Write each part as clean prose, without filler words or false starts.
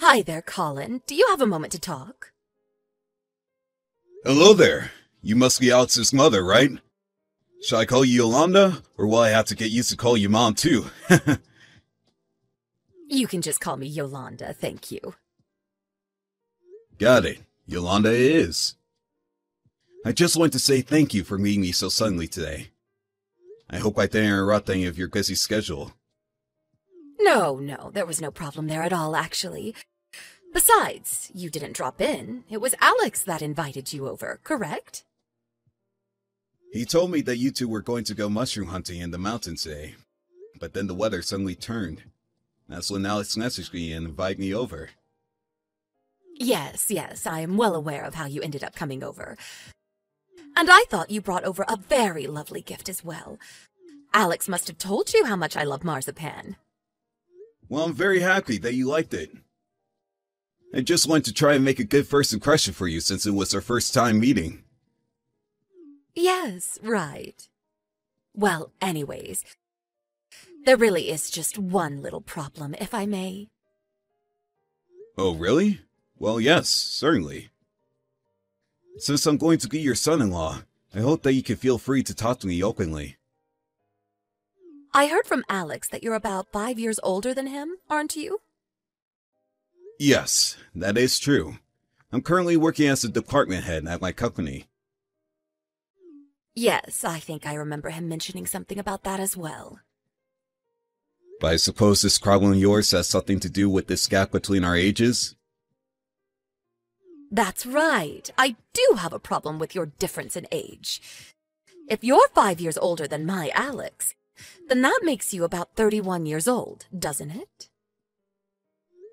Hi there, Colin. Do you have a moment to talk? Hello there. You must be Alex's mother, right? Shall I call you Yolanda, or will I have to get used to call you Mom too? You can just call me Yolanda, thank you. Got it. Yolanda it is. I just want to say thank you for meeting me so suddenly today. I hope I didn't interrupt any of your busy schedule. No, there was no problem there at all, actually. Besides, you didn't drop in. It was Alex that invited you over, correct? He told me that you two were going to go mushroom hunting in the mountains today, but then the weather suddenly turned. That's when Alex messaged me and invited me over. Yes, I am well aware of how you ended up coming over. And I thought you brought over a very lovely gift as well. Alex must have told you how much I love marzipan. Well, I'm very happy that you liked it. I just wanted to try and make a good first impression for you since it was our first time meeting. Yes, right. Well, anyways, there really is just one little problem, if I may. Oh, really? Well, yes, certainly. Since I'm going to be your son-in-law, I hope that you can feel free to talk to me openly. I heard from Alex that you're about 5 years older than him, aren't you? Yes, that is true. I'm currently working as a department head at my company. Yes, I think I remember him mentioning something about that as well. But I suppose this problem of yours has something to do with this gap between our ages? That's right. I do have a problem with your difference in age. If you're 5 years older than my Alex, then that makes you about 31 years old, doesn't it?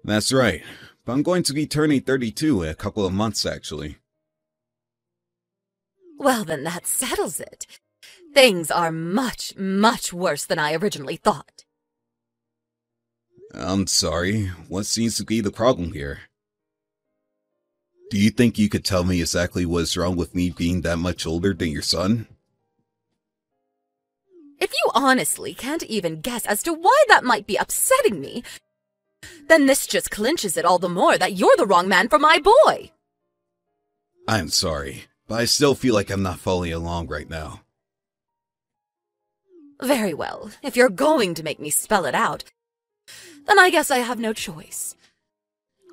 That's right. But I'm going to be turning 32 in a couple of months, actually. Well, then that settles it. Things are much, much worse than I originally thought. I'm sorry. What seems to be the problem here? Do you think you could tell me exactly what's wrong with me being that much older than your son? If you honestly can't even guess as to why that might be upsetting me, then this just clinches it all the more that you're the wrong man for my boy. I'm sorry, but I still feel like I'm not following along right now. Very well. If you're going to make me spell it out, then I guess I have no choice.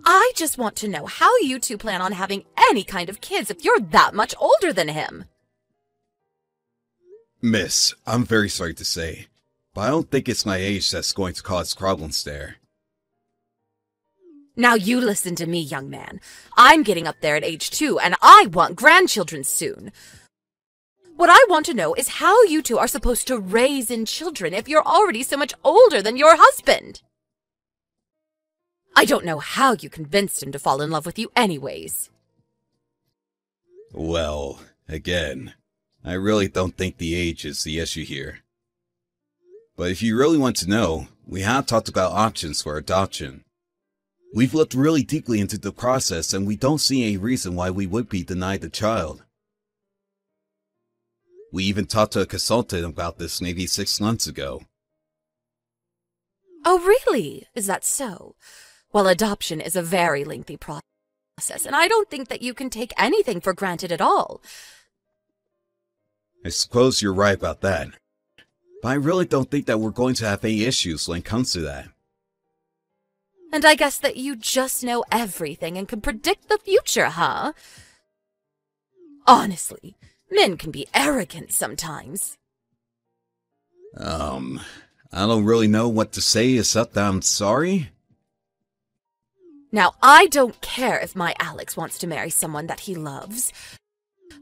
I just want to know how you two plan on having any kind of kids if you're that much older than him. Miss, I'm very sorry to say, but I don't think it's my age that's going to cause problems there. Now you listen to me, young man. I'm getting up there at age 2, and I want grandchildren soon. What I want to know is how you two are supposed to raise in children if you're already so much older than your husband. I don't know how you convinced him to fall in love with you anyways. Well, again, I really don't think the age is the issue here. But if you really want to know, we have talked about options for adoption. We've looked really deeply into the process and we don't see any reason why we would be denied the child. We even talked to a consultant about this maybe 6 months ago. Oh, really? Is that so? Well, adoption is a very lengthy process, and I don't think that you can take anything for granted at all. I suppose you're right about that. But I really don't think that we're going to have any issues when it comes to that. And I guess that you just know everything and can predict the future, huh? Honestly, men can be arrogant sometimes. I don't really know what to say except that I'm sorry. Now, I don't care if my Alex wants to marry someone that he loves,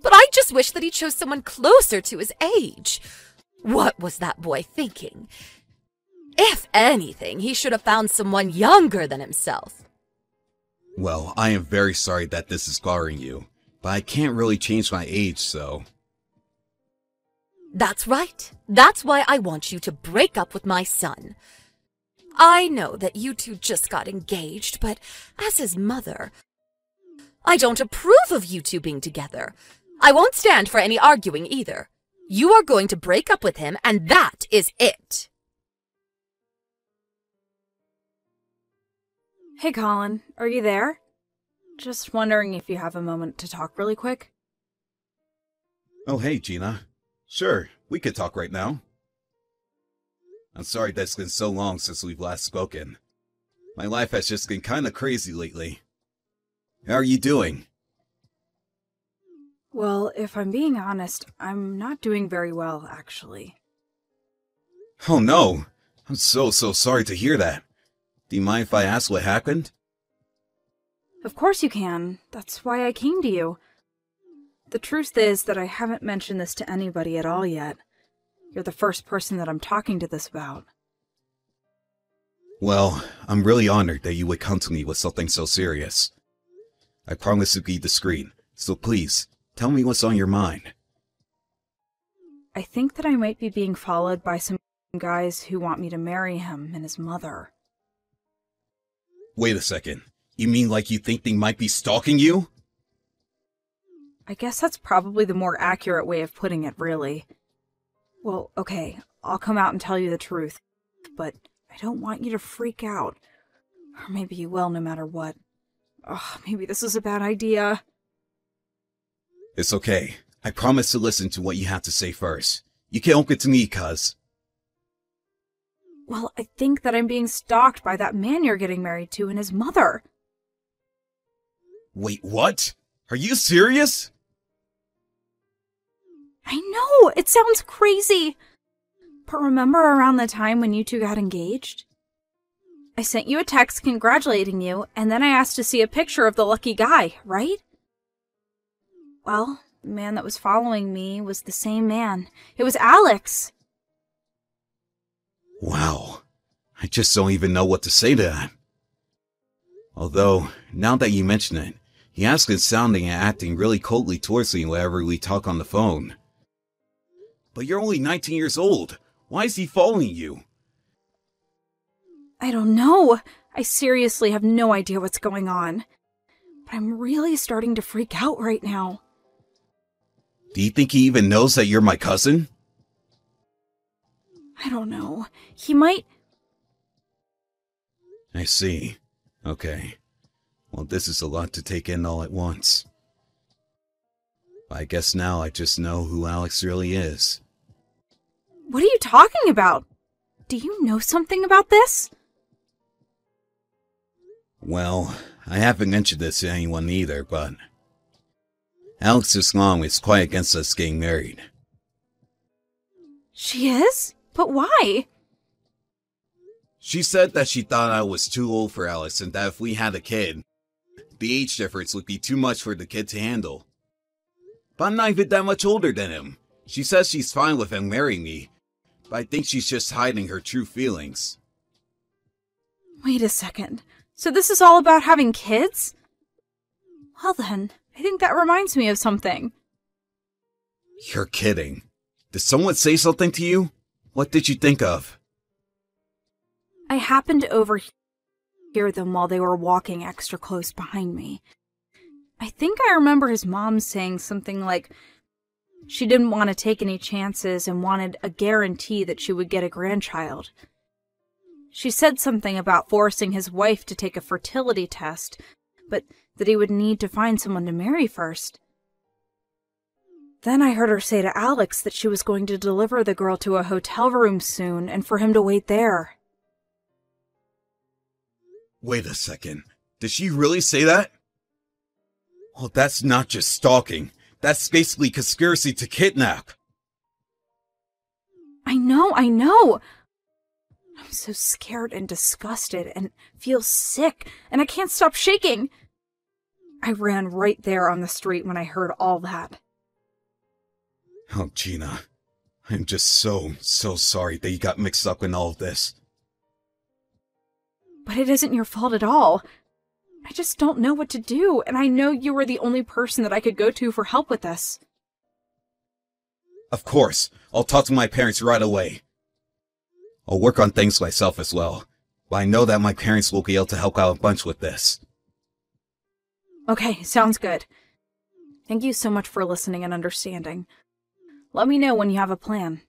but I just wish that he chose someone closer to his age. What was that boy thinking? If anything, he should have found someone younger than himself. Well, I am very sorry that this is bothering you, but I can't really change my age, so... That's right. That's why I want you to break up with my son. I know that you two just got engaged, but as his mother, I don't approve of you two being together. I won't stand for any arguing either. You are going to break up with him, and that is it. Hey Colin, are you there? Just wondering if you have a moment to talk really quick. Oh, hey, Gina. Sure, we could talk right now. I'm sorry that it's been so long since we've last spoken. My life has just been kinda crazy lately. How are you doing? Well, if I'm being honest, I'm not doing very well, actually. Oh no! I'm so sorry to hear that. Do you mind if I ask what happened? Of course you can. That's why I came to you. The truth is that I haven't mentioned this to anybody at all yet. You're the first person that I'm talking to this about. Well, I'm really honored that you would come to me with something so serious. I promise to be discreet, so please, tell me what's on your mind. I think that I might be being followed by some guys who want me to marry him and his mother. Wait a second. You mean like you think they might be stalking you? I guess that's probably the more accurate way of putting it, really. Well, okay, I'll come out and tell you the truth, but I don't want you to freak out. Or maybe you will, no matter what. Ugh, maybe this is a bad idea. It's okay. I promise to listen to what you have to say first. You can open to me, cuz. Well, I think that I'm being stalked by that man you're getting married to and his mother. Wait, what? Are you serious? I know, it sounds crazy. But remember around the time when you two got engaged? I sent you a text congratulating you, and then I asked to see a picture of the lucky guy, right? Well, the man that was following me was the same man. It was Alex. Wow. I just don't even know what to say to that. Although, now that you mention it, he has been sounding and acting really coldly towards me whenever we talk on the phone. But you're only 19 years old. Why is he following you? I don't know. I seriously have no idea what's going on. But I'm really starting to freak out right now. Do you think he even knows that you're my cousin? I don't know. He might... I see. Okay. Well, this is a lot to take in all at once. I guess now I just know who Alex really is. What are you talking about? Do you know something about this? Well, I haven't mentioned this to anyone either, but... Alex's mom is quite against us getting married. She is? But why? She said that she thought I was too old for Alex and that if we had a kid, the age difference would be too much for the kid to handle. But I'm not even that much older than him. She says she's fine with him marrying me, but I think she's just hiding her true feelings. Wait a second. So this is all about having kids? Well then, I think that reminds me of something. You're kidding. Did someone say something to you? What did you think of? I happened to overhear them while they were walking extra close behind me. I think I remember his mom saying something like she didn't want to take any chances and wanted a guarantee that she would get a grandchild. She said something about forcing his wife to take a fertility test, but that he would need to find someone to marry first. Then I heard her say to Alex that she was going to deliver the girl to a hotel room soon and for him to wait there. Wait a second. Did she really say that? Well, that's not just stalking. That's basically conspiracy to kidnap. I know. I'm so scared and disgusted and feel sick, and I can't stop shaking. I ran right there on the street when I heard all that. Oh, Gina. I'm just so sorry that you got mixed up in all of this. But it isn't your fault at all. I just don't know what to do, and I know you were the only person that I could go to for help with this. Of course. I'll talk to my parents right away. I'll work on things myself as well, but I know that my parents will be able to help out a bunch with this. Okay, sounds good. Thank you so much for listening and understanding. Let me know when you have a plan.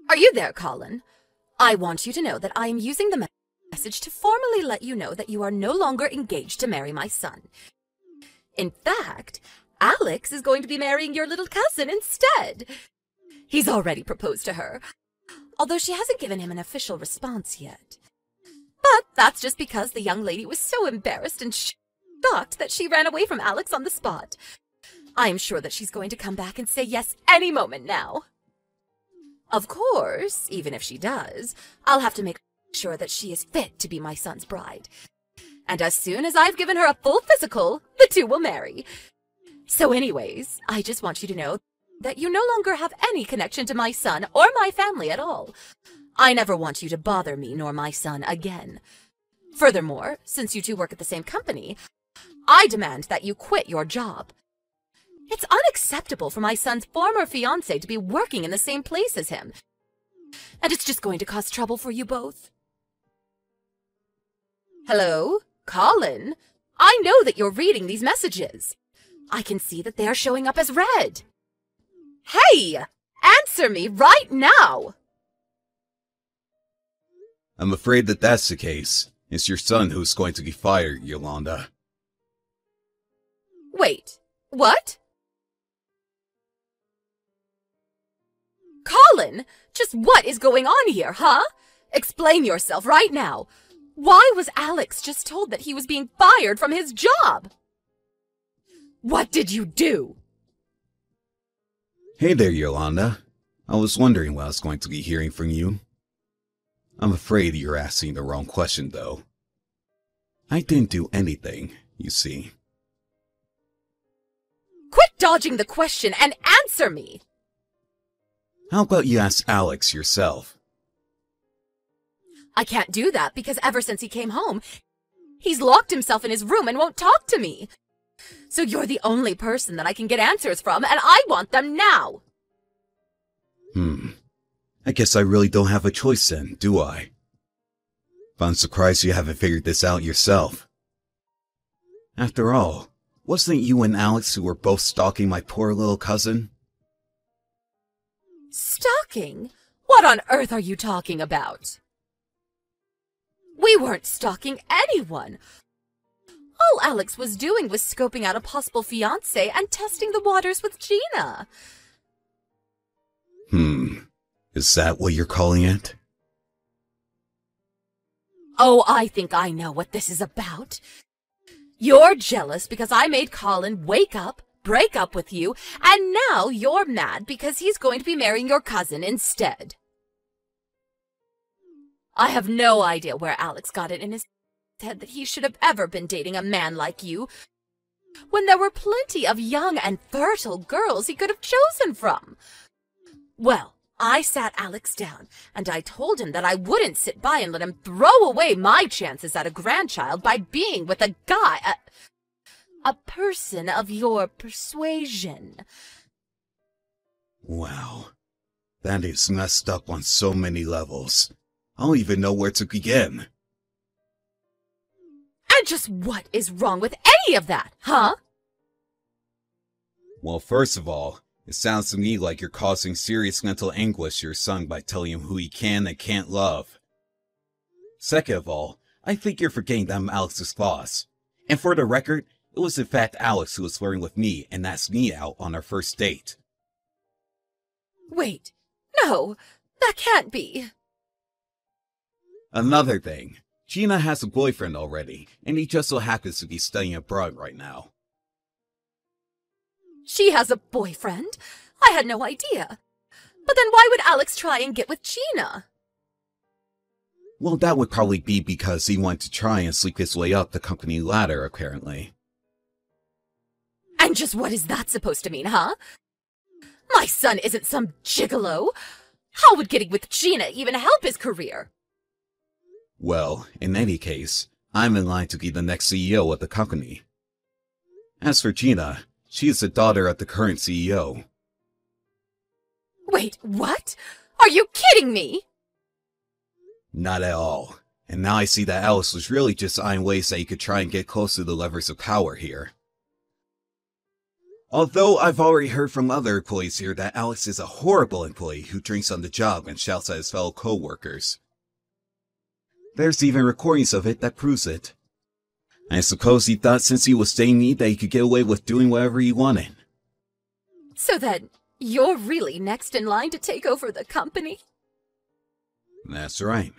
Are you there, Colin? I want you to know that I am using the message to formally let you know that you are no longer engaged to marry my son. In fact, Alex is going to be marrying your little cousin instead. He's already proposed to her, although she hasn't given him an official response yet. But that's just because the young lady was so embarrassed and shocked that she ran away from Alex on the spot. I'm sure that she's going to come back and say yes any moment now. Of course, even if she does, I'll have to make sure that she is fit to be my son's bride. And as soon as I've given her a full physical, the two will marry. So anyways, I just want you to know that you no longer have any connection to my son or my family at all. I never want you to bother me nor my son again. Furthermore, since you two work at the same company, I demand that you quit your job. It's unacceptable for my son's former fiancé to be working in the same place as him. And it's just going to cause trouble for you both. Hello? Colin? I know that you're reading these messages. I can see that they are showing up as read. Hey! Answer me right now! I'm afraid that that's the case. It's your son who's going to be fired, Yolanda. Wait, what? Colin, just what is going on here, huh? Explain yourself right now. Why was Alex just told that he was being fired from his job? What did you do? Hey there, Yolanda. I was wondering what I was going to be hearing from you. I'm afraid you're asking the wrong question, though. I didn't do anything, you see. Quit dodging the question and answer me! How about you ask Alex yourself? I can't do that because ever since he came home, he's locked himself in his room and won't talk to me. So you're the only person that I can get answers from, and I want them now! I guess I really don't have a choice then, do I? But I'm surprised you haven't figured this out yourself. After all, wasn't it you and Alex who were both stalking my poor little cousin? Stalking? What on earth are you talking about? We weren't stalking anyone. All Alex was doing was scoping out a possible fiancé and testing the waters with Gina. Is that what you're calling it? Oh, I think I know what this is about. You're jealous because I made Colin wake up, break up with you, and now you're mad because he's going to be marrying your cousin instead. I have no idea where Alex got it in his head that he should have ever been dating a man like you, when there were plenty of young and fertile girls he could have chosen from. Well, I sat Alex down, and I told him that I wouldn't sit by and let him throw away my chances at a grandchild by being with a guy, a person of your persuasion. Wow, that is messed up on so many levels. I don't even know where to begin. And just what is wrong with any of that, huh? Well, first of all, it sounds to me like you're causing serious mental anguish to your son by telling him who he can and can't love. Second of all, I think you're forgetting that I'm Alex's boss. And for the record, it was in fact Alex who was flirting with me and asked me out on our first date. Wait, no, that can't be. Another thing, Gina has a boyfriend already, and he just so happens to be studying abroad right now. She has a boyfriend? I had no idea. But then why would Alex try and get with Gina? Well, that would probably be because he wanted to try and sleep his way up the company ladder, apparently. And just what is that supposed to mean, huh? My son isn't some gigolo. How would getting with Gina even help his career? Well, in any case, I'm in line to be the next CEO of the company. As for Gina, she is the daughter of the current CEO. Wait, what? Are you kidding me? Not at all. And now I see that Alex was really just eyeing ways that he could try and get close to the levers of power here. Although I've already heard from other employees here that Alex is a horrible employee who drinks on the job and shouts at his fellow co-workers. There's even recordings of it that proves it. I suppose he thought since he was staying neat that he could get away with doing whatever he wanted. So then, you're really next in line to take over the company? That's right.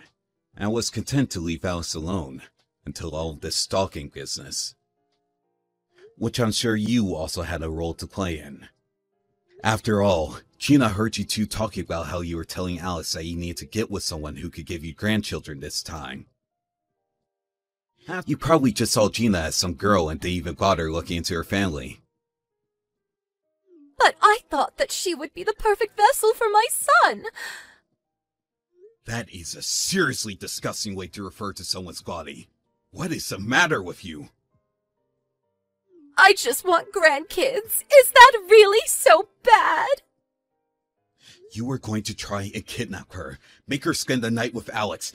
I was content to leave Alex alone until all this stalking business, which I'm sure you also had a role to play in. After all, Gina heard you two talking about how you were telling Alex that you needed to get with someone who could give you grandchildren this time. You probably just saw Gina as some girl and they even got her looking into her family. But I thought that she would be the perfect vessel for my son! That is a seriously disgusting way to refer to someone's body. What is the matter with you? I just want grandkids. Is that really so bad? You were going to try and kidnap her, make her spend the night with Alex,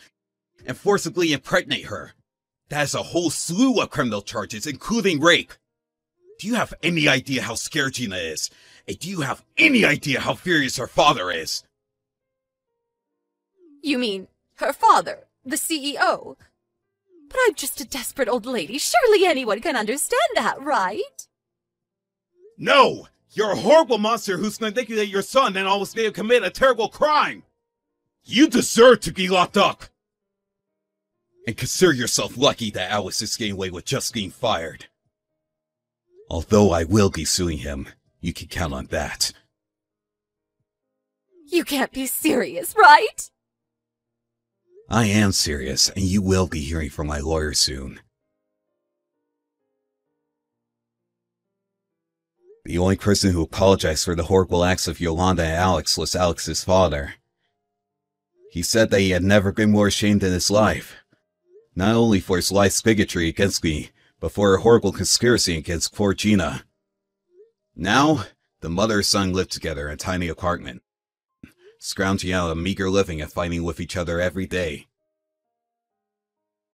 and forcibly impregnate her. That is a whole slew of criminal charges, including rape. Do you have any idea how scared Gina is? And do you have any idea how furious her father is? You mean her father, the CEO? But I'm just a desperate old lady. Surely anyone can understand that, right? No! You're a horrible monster who's manipulated your son and almost made him commit a terrible crime! You deserve to be locked up! And consider yourself lucky that Alex is getting away with just being fired. Although I will be suing him, you can count on that. You can't be serious, right? I am serious, and you will be hearing from my lawyer soon. The only person who apologized for the horrible acts of Yolanda and Alex was Alex's father. He said that he had never been more ashamed in his life. Not only for his life's bigotry against me, but for a horrible conspiracy against poor Gina. Now, the mother and son live together in a tiny apartment, scrounging out a meager living and fighting with each other every day.